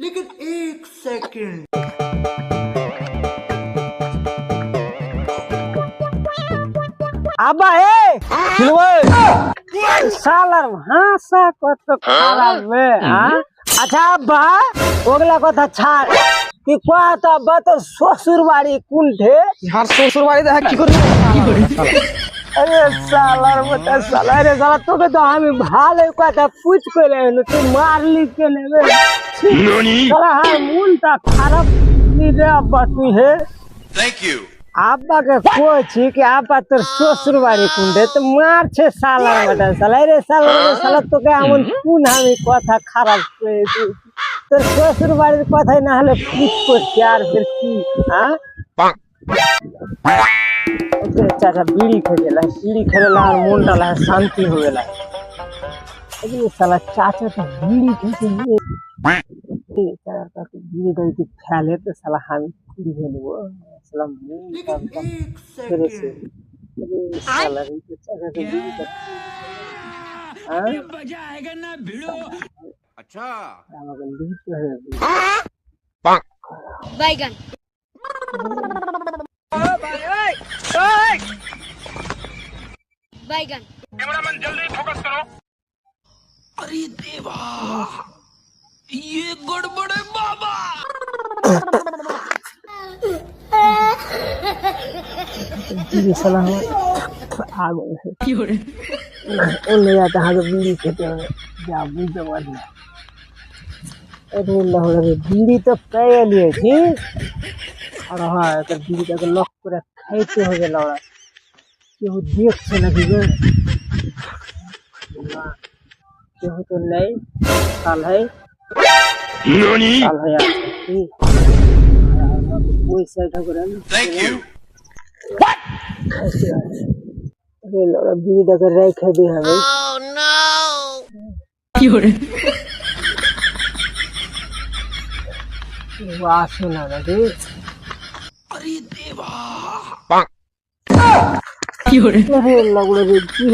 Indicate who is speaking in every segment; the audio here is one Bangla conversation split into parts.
Speaker 1: लेकिन एक सेकंड।
Speaker 2: আব্বা শালার ভাষা কত খারাপ আচ্ছা আব্বা ওগুলা কথা ছাড় তুই কয়া তো আব্বা তোর শ্বশুর বাড়ি কোনঠে
Speaker 3: আর শ্বশুর বাড়ি দেখা কি করবি
Speaker 2: আরে শালার মতো শালা রে শালা তোকে তো আমি ভালো কথা পুছ করে এলো তুই মারলি কেনে রে শালা হ্যাঁ মনটা খারাপ রে আব্বা তুই হে
Speaker 1: थैंक यू।
Speaker 2: আব্বাকে কইছি কি আব্বা তোর শ্বশুর বাড়ি কোনঠে তো মারছে শালার মতো শালা রে শালা তোকে এমন কোন আমি কথা খারাপ করেছি তোর শ্বশুর বাড়ির কথাই না হলে পুছ করছি আর ফের কি হ্যাঁ চাচা বিড়ি খেয়ে গেল বিড়ি খেলে আর মনটা লাগে শান্তি হয়ে গেল শালা চাচা তো বিড়ি খেতে বিড়িটা যদি ফেলে তো শালা আমি খুঁড়ি ফেলে দেবো শালা মনটা ফেরেছে
Speaker 1: अच्छा
Speaker 2: আমাকে লিখতে হবে
Speaker 4: बैगन बैगन
Speaker 1: अरे देवा, ये गड़बड़ है बाबा।
Speaker 2: বিড়ি শালা আমার আগুন অন্য যাতে হাতে বিড়ি খেতে হবে যা বুঝতে পারি না বিড়ি তো পেয়ে নিয়েছি আর হয় তোর বিড়িটাকে লক করে খাইতে হবে লড়া কেউ দেখছে নাকি গো না, কেউ তো নেই কাল হয় কাল হয় আছে কি ওই সাইডটা করে
Speaker 1: थैंक यू।
Speaker 2: লড়া বিড়িটাকে রেখে দিয়ে হবে আসে না নাকি
Speaker 1: अरे देवा,
Speaker 2: কি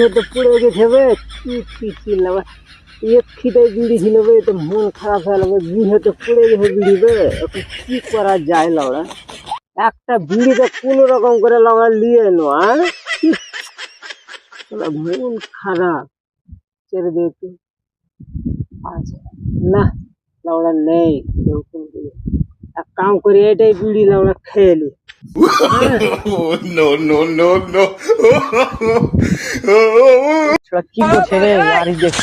Speaker 2: হতে পড়ে গেছে বে কি লাগবে এক খিটাই বিড়ি ছিল বে তো মন খারাপ হয়ে লাগবে বিড়িতে পড়ে গেছে বিড়ি বে ওকে কি করা যায় লাউড়া একটা বিড়িতে কোন রকম করে লাউড়া নিয়ে এলো আর মন খারাপ ছেড়ে দিতে আচ্ছা না লাউড়া নেই এক কাম করে এটাই বিড়ি লাউড়া খেয়ে নি
Speaker 1: नो नो नो नो।
Speaker 2: কি করছে রে আর দেখি